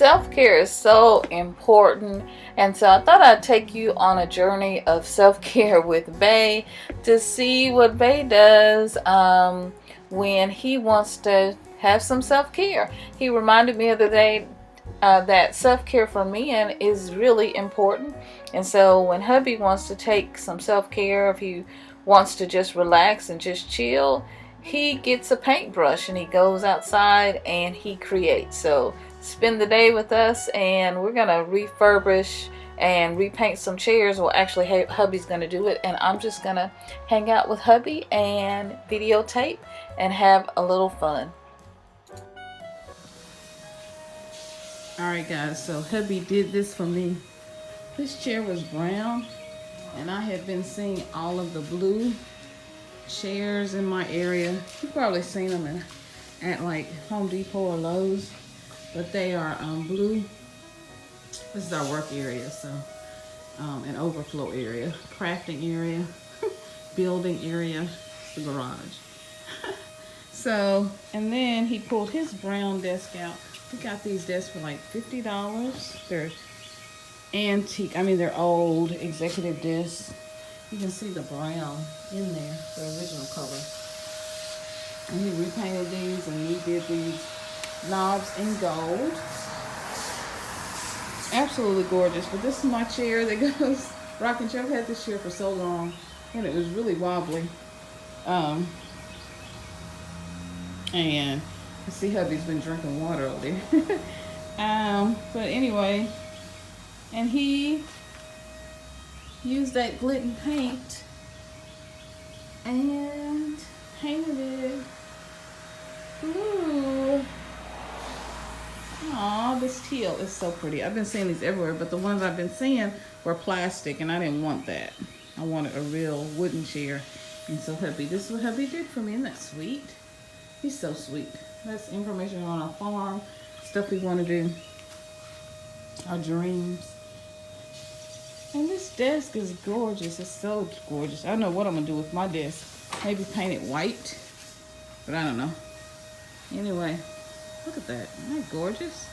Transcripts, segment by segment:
self-care is so important, and so I thought I'd take you on a journey of self-care with BAE to see what BAE does when he wants to have some self-care. He reminded me the other day that self-care for men is really important, and so when hubby wants to take some self-care, if he wants to just relax and just chill, he gets a paintbrush and he goes outside and he creates. So spend the day with us, and we're gonna refurbish and repaint some chairs. Well, actually, hubby's gonna do it, and I'm just gonna hang out with hubby and videotape and have a little fun. Alright guys, so hubby did this for me. This chair was brown, and I had been seeing all of the blue chairs in my area. You've probably seen them at like Home Depot or Lowe's, but they are blue. This is our work area, so an overflow area, crafting area, building area, the garage. So, and then he pulled his brown desk out. We got these desks for like $50. They're antique, I mean they're old executive desks. You can see the brown in there, the original color. And he repainted these and redid these knobs in gold. Absolutely gorgeous. But this is my chair that goes rocking chair. I've had this chair for so long, and it was really wobbly. And I see hubby's been drinking water over there. But anyway, and he used that glitten paint and painted it blue. Aw, this teal is so pretty. I've been seeing these everywhere, but the ones I've been seeing were plastic, and I didn't want that. I wanted a real wooden chair. And so hubby, this is what hubby did for me. Isn't that sweet? He's so sweet. That's information on our farm, stuff we want to do, our dreams. And this desk is gorgeous. It's so gorgeous. I don't know what I'm going to do with my desk. Maybe paint it white. But I don't know. Anyway, look at that. Isn't that gorgeous?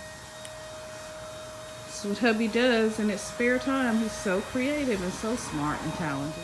This is what hubby does in his spare time. He's so creative and so smart and talented.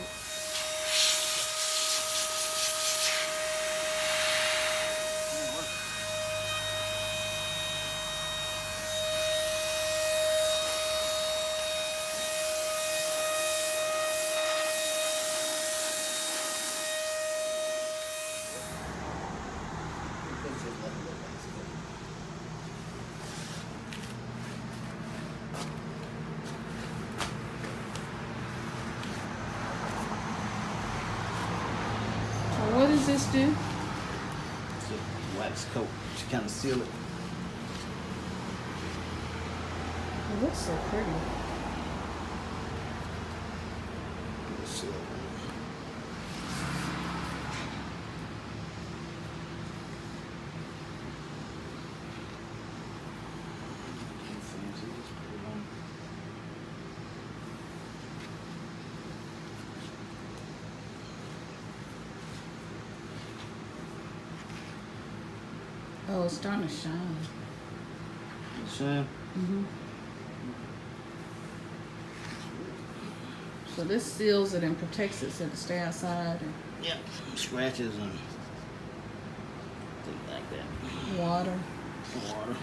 What does this do? It's a wax coat to kind of seal it. It looks so pretty. Seal it. Oh, it's starting to shine. Shine. So this seals it and protects it so it can stay outside. And Yep. Scratches and things like that. water. Water.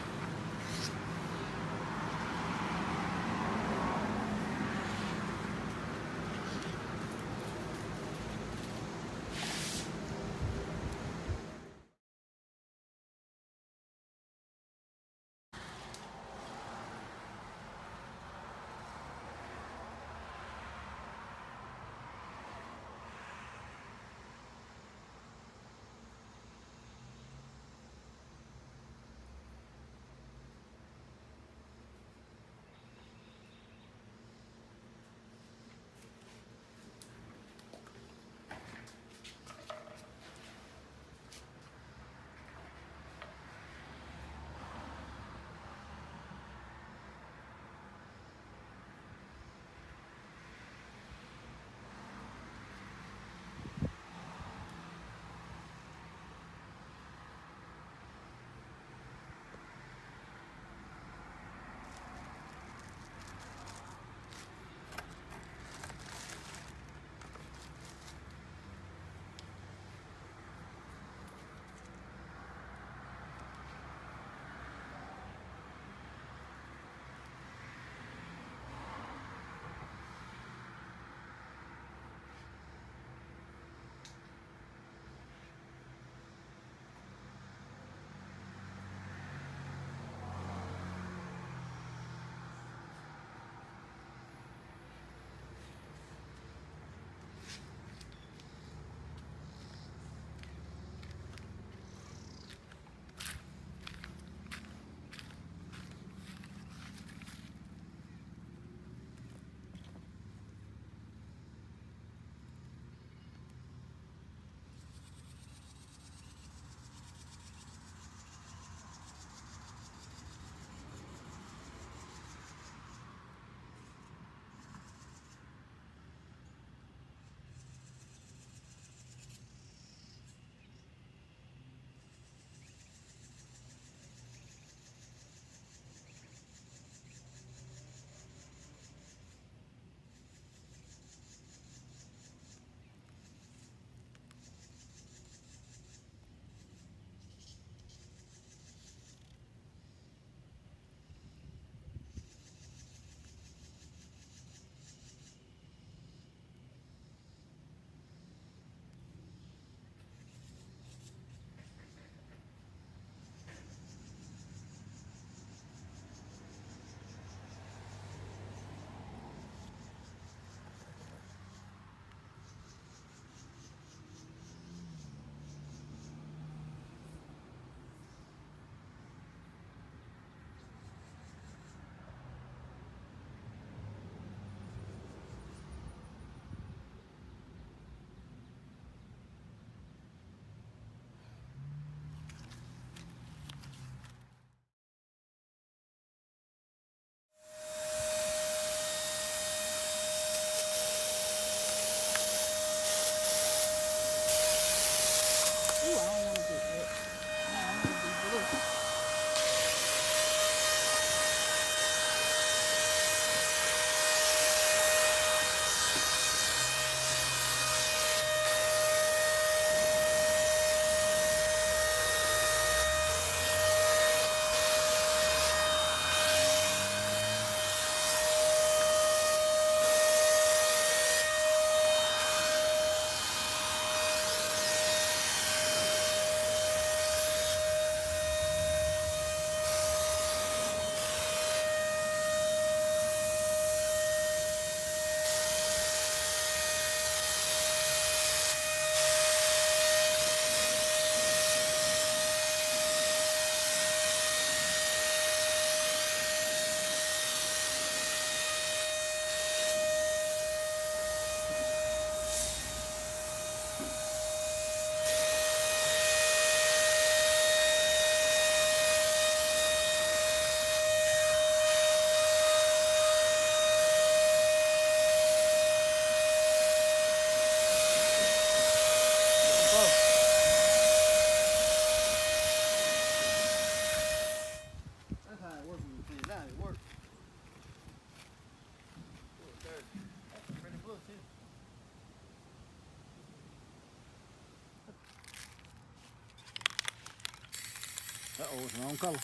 Uh-oh, it's the wrong color.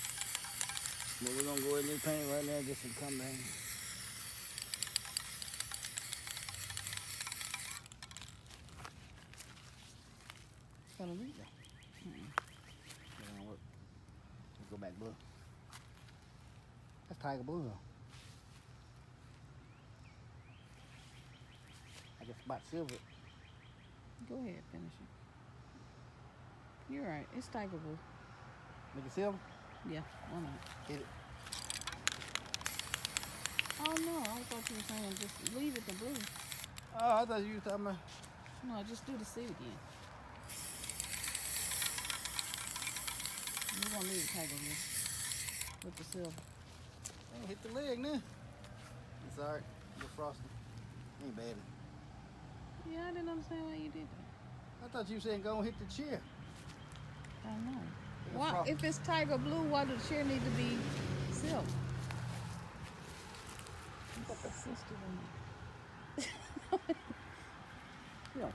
But we're gonna go ahead and paint right now, just to come down. Gonna read That don't work. Let's go back blue. That's tiger blue though. I guess about silver. Go ahead, finish it. You're right. It's tiger blue. Make it silver? Yeah, why not? Hit it. Oh no, I thought you were saying just leave it the blue. Oh, I thought you were talking about. No, just do the seat again. We're gonna leave the tiger blue with the silver. Hey, hit the leg now. It's alright. Go frosting. Ain't bad. Yeah, I didn't understand why you did that. I thought you were saying go hit the chair. I don't know. Why, if it's tiger blue, why does the chair need to be silver? Sister You know,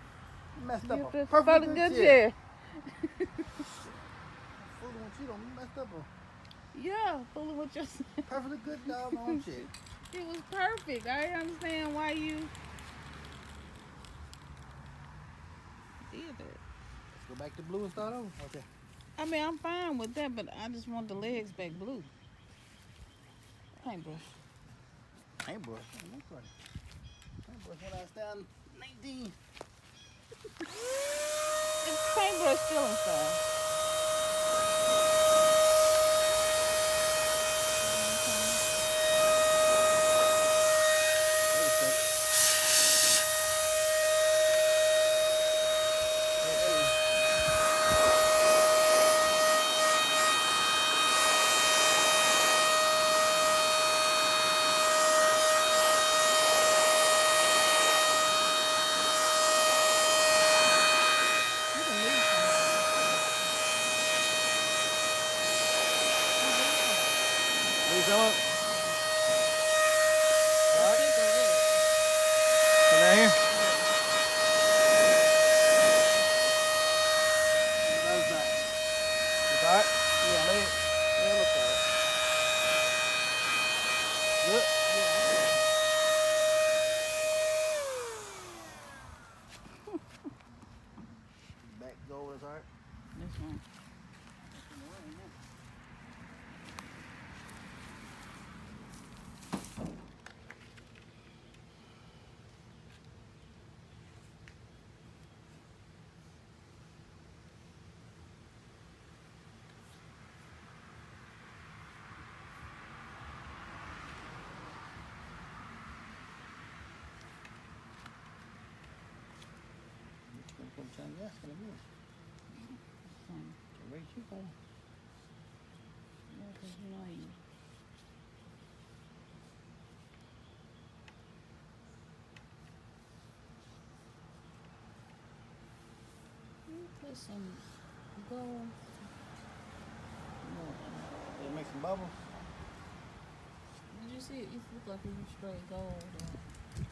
you messed up you a prefer perfectly the good good chair. chair. Fooling with you don't messed up a Yeah, fooling with yourself. perfectly good doggone chair. It was perfect. I didn't understand why you did that. Let's go back to blue and start over. Okay. I mean, I'm fine with that, but I just want the legs back blue. Paintbrush. Paintbrush. Paintbrush when I was down 19. It's paintbrush still inside. Please come up. Alright. Come down here. Other side. Look alright? Yeah, Lay it. yeah, look at it. Good. Back gold is alright. This one. Yeah, 'cause you know you. Put some gold. Did it make some bubbles? Did you see it? It looked like it was straight gold.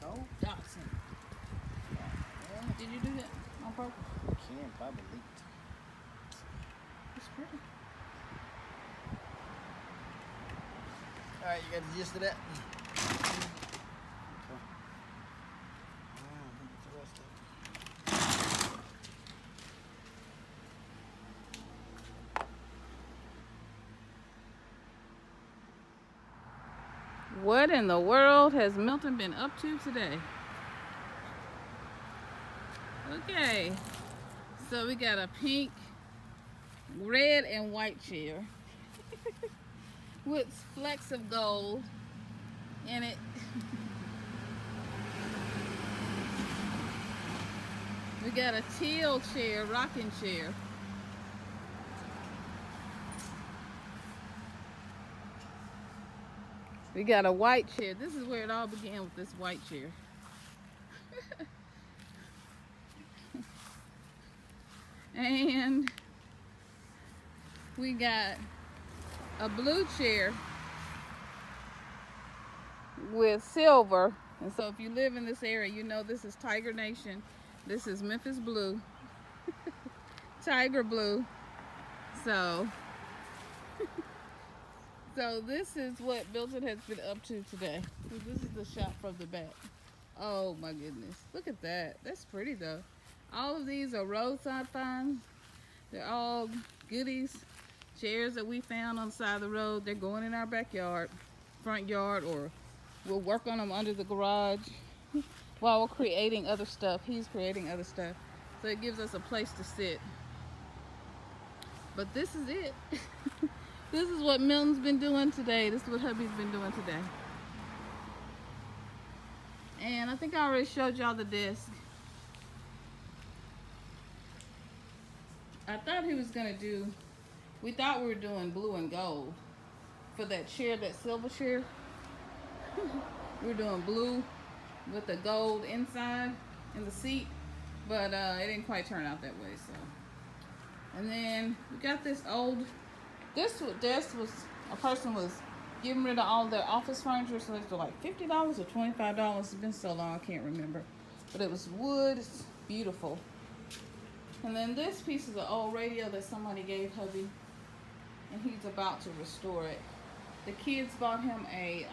Gold? Dots in it. Did you do that on purpose? Can probably leaked. It's pretty. Alright, you got the gist of that? What in the world has Milton been up to today? Okay, so we got a pink, red, and white chair with flecks of gold in it. We got a teal chair, rocking chair. We got a white chair. This is where it all began, with this white chair. And we got a blue chair with silver. And so if you live in this area, you know this is Tiger Nation. This is Memphis Blue. Tiger Blue. So So this is what Milton has been up to today. This is the shop from the back. Oh my goodness. Look at that. That's pretty though. All of these are roadside finds. They're all goodies. Chairs that we found on the side of the road. They're going in our backyard, front yard, or we'll work on them under the garage while we're creating other stuff. He's creating other stuff. So it gives us a place to sit. But this is it. This is what Milton's been doing today. This is what hubby's been doing today. And I think I already showed y'all the desk. I thought he was gonna do, we thought we were doing blue and gold for that chair, that silver chair. We were doing blue with the gold inside in the seat, but it didn't quite turn out that way. So, and then we got this old, this desk was, a person was getting rid of all their office furniture, so it's like $50 or $25. It's been so long I can't remember, but it was wood. It's beautiful. And then this piece is an old radio that somebody gave hubby, and he's about to restore it. The kids bought him a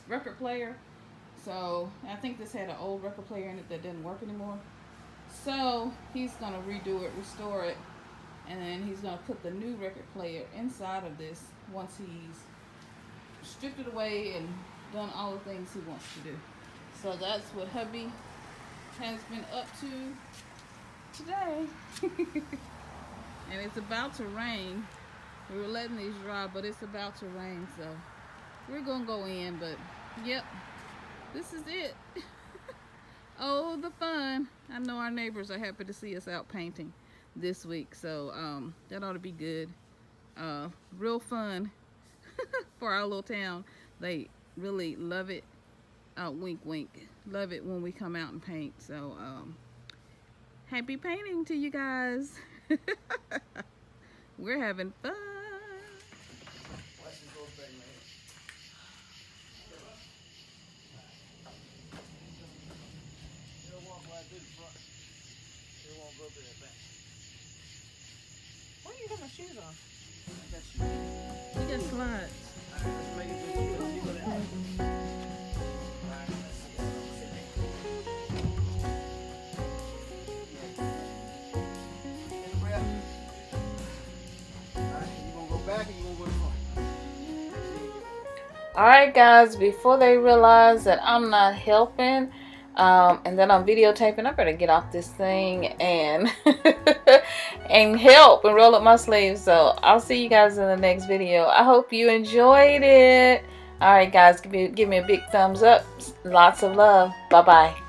record player, so I think this had an old record player in it that didn't work anymore. So he's gonna redo it, restore it, and then he's gonna put the new record player inside of this once he's stripped it away and done all the things he wants to do. So that's what hubby has been up to today. And it's about to rain. We were letting these dry, but it's about to rain, so we're gonna go in. But yep, this is it. Oh, the fun. I know our neighbors are happy to see us out painting this week, so that ought to be good. Real fun for our little town. They really love it. Wink wink, love it when we come out and paint. So happy painting to you guys. We're having fun. Why do you have my shoes on? You got slides. Alright guys, before they realize that I'm not helping and that I'm videotaping, I better get off this thing and and help and roll up my sleeves. So I'll see you guys in the next video. I hope you enjoyed it. Alright guys, give me a big thumbs up. Lots of love. Bye bye.